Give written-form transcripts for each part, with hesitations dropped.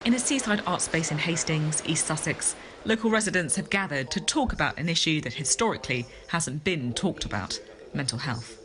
In a seaside art space in Hastings, East Sussex, local residents have gathered to talk about an issue that historically hasn't been talked about: mental health.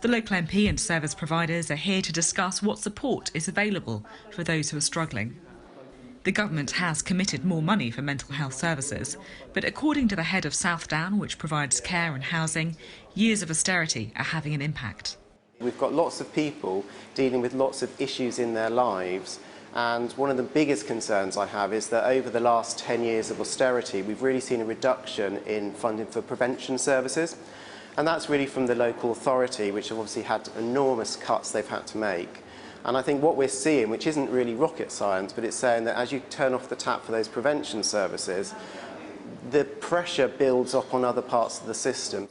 The local MP and service providers are here to discuss what support is available for those who are struggling. The government has committed more money for mental health services, but according to the head of Southdown, which provides care and housing, years of austerity are having an impact. We've got lots of people dealing with lots of issues in their lives, and one of the biggest concerns I have is that over the last 10 years of austerity, we've really seen a reduction in funding for prevention services, and that's really from the local authority, which have obviously had enormous cuts they've had to make. And I think what we're seeing, which isn't really rocket science, but it's saying that as you turn off the tap for those prevention services, the pressure builds up on other parts of the system.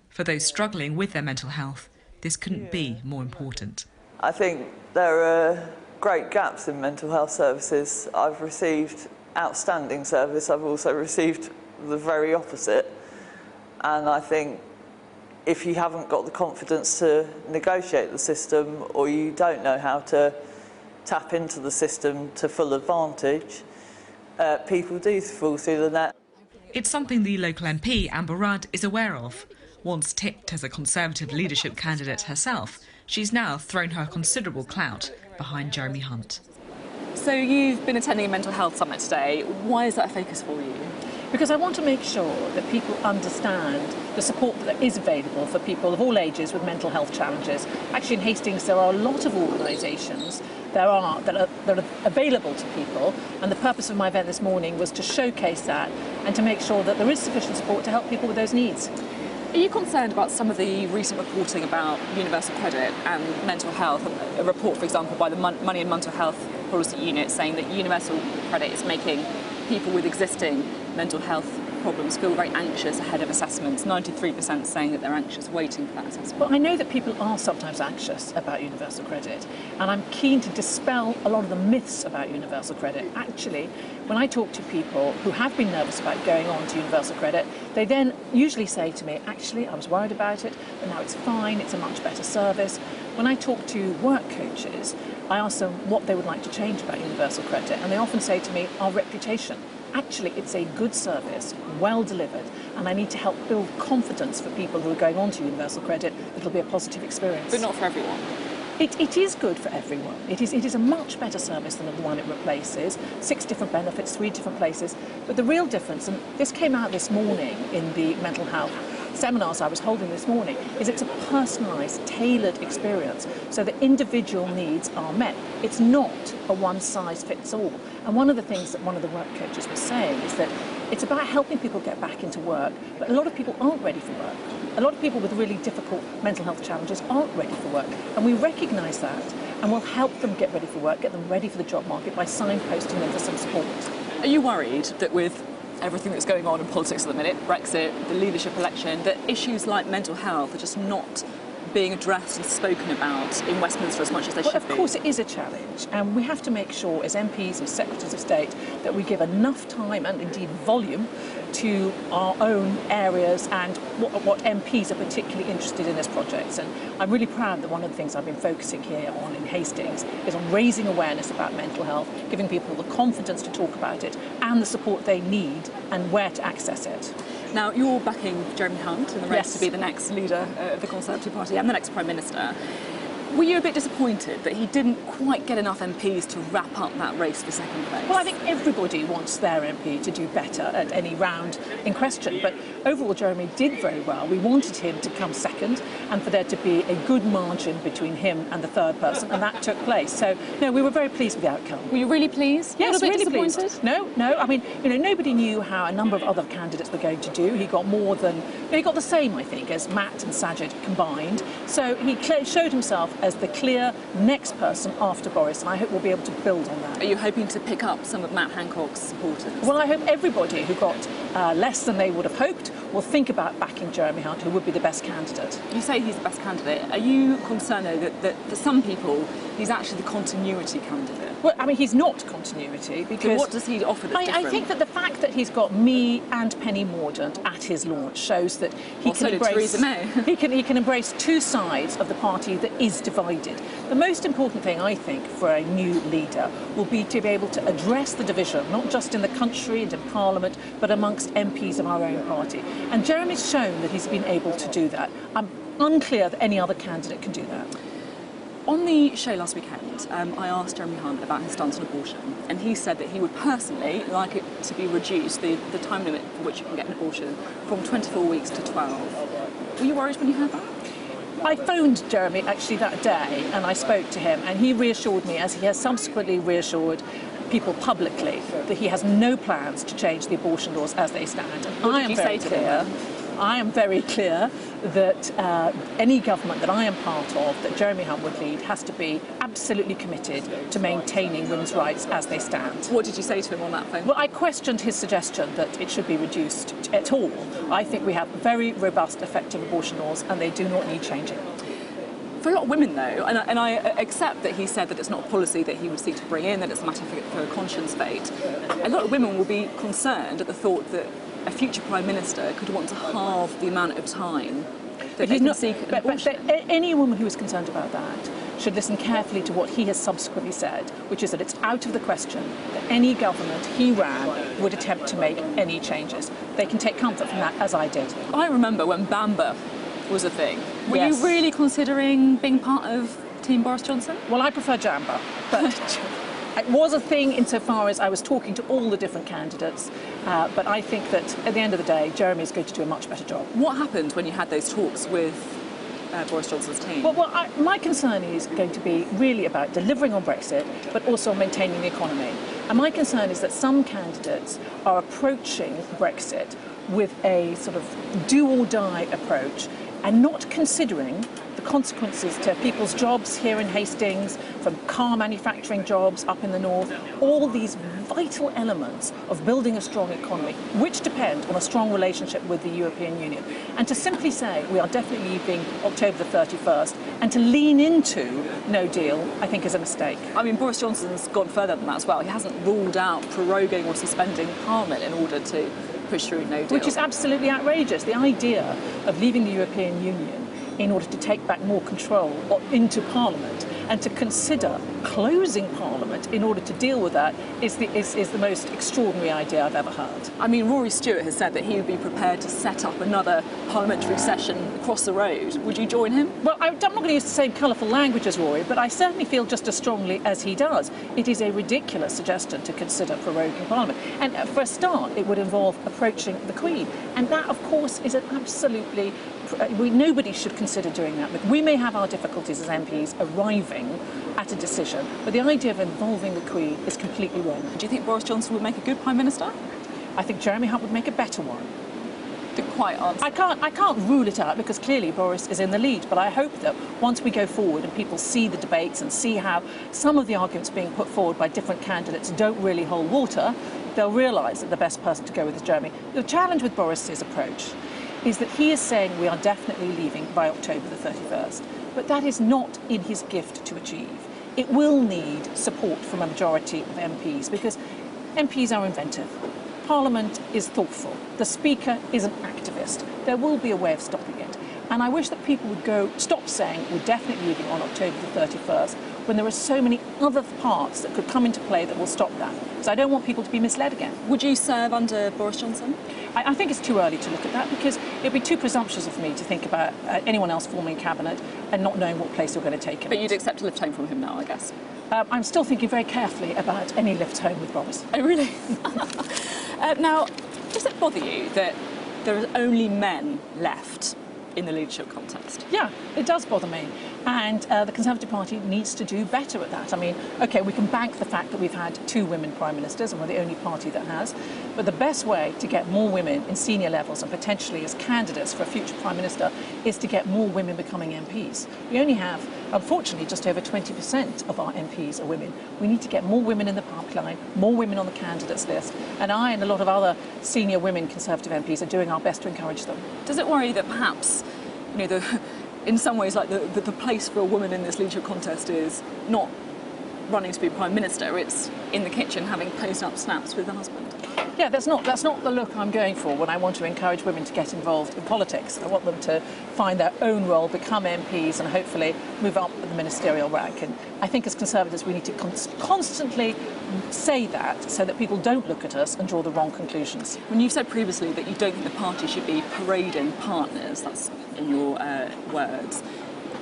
For those struggling with their mental health, this couldn't be more important. I think there are great gaps in mental health services. I've received outstanding service. I've also received the very opposite. And I think if you haven't got the confidence to negotiate the system, or you don't know how to tap into the system to full advantage, people do fall through the net. It's something the local MP, Amber Rudd, is aware of. Once tipped as a Conservative leadership candidate herself, she's now thrown her considerable clout behind Jeremy Hunt. So you've been attending a mental health summit today. Why is that a focus for you? Because I want to make sure that people understand the support that is available for people of all ages with mental health challenges. Actually, in Hastings, there are a lot of organisations that are available to people, and the purpose of my event this morning was to showcase that and to make sure that there is sufficient support to help people with those needs. Are you concerned about some of the recent reporting about universal credit and mental health? A report, for example, by the Money and Mental Health Policy Unit saying that universal credit is making people with existing mental health problems feel very anxious ahead of assessments. 93% saying that they're anxious waiting for that assessment. Well, I know that people are sometimes anxious about universal credit, and I'm keen to dispel a lot of the myths about universal credit. Actually, when I talk to people who have been nervous about going on to universal credit, they then usually say to me, actually, I was worried about it, but now it's fine, it's a much better service. When I talk to work coaches, I ask them what they would like to change about universal credit, and they often say to me, our reputation. Actually, it's a good service, well delivered, and I need to help build confidence for people who are going on to universal credit that it'll be a positive experience. But not for everyone. It is good for everyone. It is a much better service than the one it replaces. 6 different benefits, 3 different places. But the real difference, and this came out this morning in the mental health seminars I was holding this morning, is it's a personalised, tailored experience so that individual needs are met. It's not a one-size-fits-all. And one of the things that one of the work coaches was saying is that it's about helping people get back into work, but a lot of people aren't ready for work. A lot of people with really difficult mental health challenges aren't ready for work, and we recognise that, and we'll help them get ready for work, get them ready for the job market by signposting them for some support. Are you worried that with everything that's going on in politics at the minute, Brexit, the leadership election, that issues like mental health are just not being addressed and spoken about in Westminster as much as they should be? Of course it is a challenge, and we have to make sure as MPs and Secretaries of State that we give enough time and indeed volume to our own areas and what MPs are particularly interested in as projects. And I'm really proud that one of the things I've been focusing here on in Hastings is on raising awareness about mental health, giving people the confidence to talk about it and the support they need and where to access it. Now, you're backing Jeremy Hunt in the race to be the next leader of the Conservative Party and the next Prime Minister. Were you a bit disappointed that he didn't quite get enough MPs to wrap up that race for second place? Well, I think everybody wants their MP to do better at any round in question, but overall Jeremy did very well. We wanted him to come second and for there to be a good margin between him and the third person, and that took place. So, no, we were very pleased with the outcome. Were you really pleased? Yes, really disappointed? Pleased? No. I mean, nobody knew how a number of other candidates were going to do. He got more than, he got the same, I think, as Matt and Sajid combined. So he showed himself as the clear next person after Boris, and I hope we'll be able to build on that. Are you hoping to pick up some of Matt Hancock's supporters? Well, I hope everybody who got less than they would have hoped will think about backing Jeremy Hunt, who would be the best candidate. You say he's the best candidate. Are you concerned, though, that for some people he's actually the continuity candidate? Well, I mean, he's not continuity because... So what does he offer that's different? I think that the fact that he's got me and Penny Mordaunt at his launch shows that he can embrace... Theresa May. he can embrace two sides of the party that is divided. The most important thing, I think, for a new leader will be to be able to address the division, not just in the country and in Parliament, but amongst MPs of our own party. And Jeremy's shown that he's been able to do that. I'm unclear that any other candidate can do that. On the show last weekend, I asked Jeremy Hunt about his stance on abortion, and he said that he would personally like it to be reduced, the time limit for which you can get an abortion, from 24 weeks to 12. Were you worried when you heard that? I phoned Jeremy actually that day and I spoke to him, and he reassured me, as he has subsequently reassured people publicly, that he has no plans to change the abortion laws as they stand. And What did you say to him? I am very clear that any government that I am part of, that Jeremy Hunt would lead, has to be absolutely committed to maintaining women's rights as they stand. What did you say to him on that phone? Well, I questioned his suggestion that it should be reduced at all. I think we have very robust, effective abortion laws, and they do not need changing. For a lot of women, though, and I accept that he said that it's not a policy that he would seek to bring in, that it's a matter for a conscience fate, a lot of women will be concerned at the thought that a future Prime Minister could want to halve the amount of time that they can seek an abortion. But any woman who is concerned about that should listen carefully to what he has subsequently said, which is that it's out of the question that any government he ran would attempt to make any changes. They can take comfort from that, as I did. I remember when Bamba was a thing. Were Yes. you really considering being part of Team Boris Johnson? Well, I prefer Jamba, but it was a thing insofar as I was talking to all the different candidates, but I think that at the end of the day, Jeremy is going to do a much better job. What happened when you had those talks with Boris Johnson's team? Well, my concern is going to be really about delivering on Brexit, but also maintaining the economy. And my concern is that some candidates are approaching Brexit with a sort of do-or-die approach and not considering the consequences to people's jobs here in Hastings, from car manufacturing jobs up in the north, all these vital elements of building a strong economy, which depend on a strong relationship with the European Union. And to simply say we are definitely leaving October the 31st and to lean into no deal, I think is a mistake. I mean, Boris Johnson's gone further than that as well. He hasn't ruled out proroguing or suspending Parliament in order to push through no deal. Which is absolutely outrageous. The idea of leaving the European Union in order to take back more control into Parliament and to consider closing Parliament in order to deal with that is the most extraordinary idea I've ever heard. I mean, Rory Stewart has said that he would be prepared to set up another parliamentary session across the road. Would you join him? Well, I'm not going to use the same colourful language as Rory, but I certainly feel just as strongly as he does. It is a ridiculous suggestion to consider proroguing Parliament. And for a start, it would involve approaching the Queen. And that, of course, is an absolutely... nobody should consider doing that. We may have our difficulties as MPs arriving at a decision, but the idea of involving the Queen is completely wrong. Do you think Boris Johnson would make a good Prime Minister? I think Jeremy Hunt would make a better one. Didn't quite answer. I can't rule it out because clearly Boris is in the lead, but I hope that once we go forward and people see the debates and see how some of the arguments being put forward by different candidates don't really hold water, they'll realise that the best person to go with is Jeremy. The challenge with Boris's approach is that he is saying we are definitely leaving by October the 31st, but that is not in his gift to achieve. It will need support from a majority of MPs because MPs are inventive. Parliament is thoughtful. The Speaker is an activist. There will be a way of stopping it. And I wish that people would stop saying we're definitely leaving on October the 31st when there are so many other parts that could come into play that will stop that. So I don't want people to be misled again. Would you serve under Boris Johnson? I think it's too early to look at that because it would be too presumptuous of me to think about anyone else forming cabinet and not knowing what place you're going to take him. But you'd accept a lift home from him now, I guess. I'm still thinking very carefully about any lift home with Boris. Oh, really? Now, does it bother you that there are only men left in the leadership contest? Yeah, it does bother me. And the Conservative Party needs to do better at that. I mean, OK, we can bank the fact that we've had 2 women prime ministers and we're the only party that has. But the best way to get more women in senior levels and potentially as candidates for a future prime minister is to get more women becoming MPs. We only have, unfortunately, just over 20% of our MPs are women. We need to get more women in the pipeline, more women on the candidates list. And I and a lot of other senior women Conservative MPs are doing our best to encourage them. Does it worry that perhaps, you know, in some ways, like the place for a woman in this leadership contest is not running to be Prime Minister, it's in the kitchen having post-up snaps with the husband. Yeah, that's not the look I'm going for when I want to encourage women to get involved in politics. I want them to find their own role, become MPs and hopefully move up the ministerial rank. And I think as Conservatives we need to constantly say that so that people don't look at us and draw the wrong conclusions. When you've said previously that you don't think the party should be parading partners, that's in your words,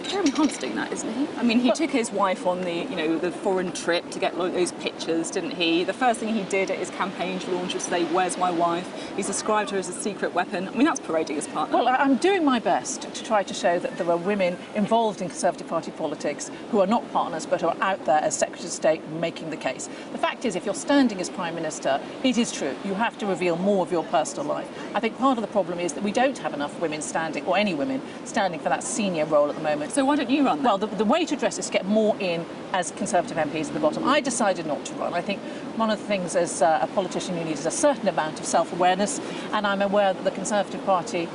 Jeremy Hunt's doing that, isn't he? I mean, he took his wife on the foreign trip to get those pictures, didn't he? The first thing he did at his campaign launch was say, "Where's my wife?" He's described her as a secret weapon. I mean, that's parading his partner. Well, I'm doing my best to try to show that there are women involved in Conservative Party politics who are not partners but are out there as Secretary of State making the case. The fact is, if you're standing as Prime Minister, it is true, you have to reveal more of your personal life. I think part of the problem is that we don't have enough women standing, or any women standing for that senior role at the moment. So why don't you run then? Well, the way to address this is get more in as Conservative MPs at the bottom. I decided not to run. I think one of the things as a politician you need is a certain amount of self-awareness, and I'm aware that the Conservative Party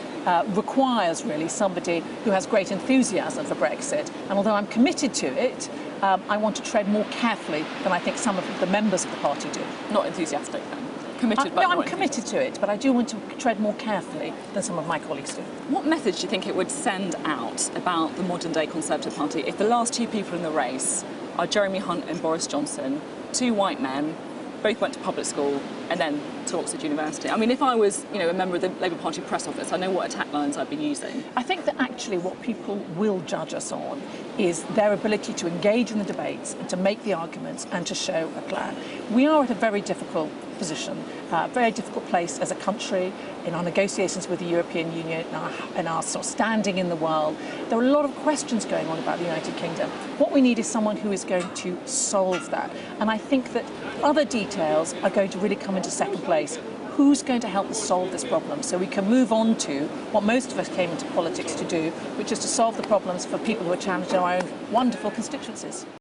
requires really somebody who has great enthusiasm for Brexit, and although I'm committed to it, I want to tread more carefully than I think some of the members of the party do. Not enthusiastic then? Committed, but no, not I'm committed to it, but I do want to tread more carefully than some of my colleagues do. What message do you think it would send out about the modern-day Conservative Party if the last two people in the race are Jeremy Hunt and Boris Johnson, two white men, both went to public school and then to Oxford University? I mean, if I was, a member of the Labour Party press office, I know what attack lines I'd be using. I think that actually what people will judge us on is their ability to engage in the debates and to make the arguments and to show a plan. We are at a very difficult position, a very difficult place as a country in our negotiations with the European Union and our sort of standing in the world. There are a lot of questions going on about the United Kingdom. What we need is someone who is going to solve that. And I think that other details are going to really come into second place. Who's going to help us solve this problem so we can move on to what most of us came into politics to do, which is to solve the problems for people who are challenged in our own wonderful constituencies.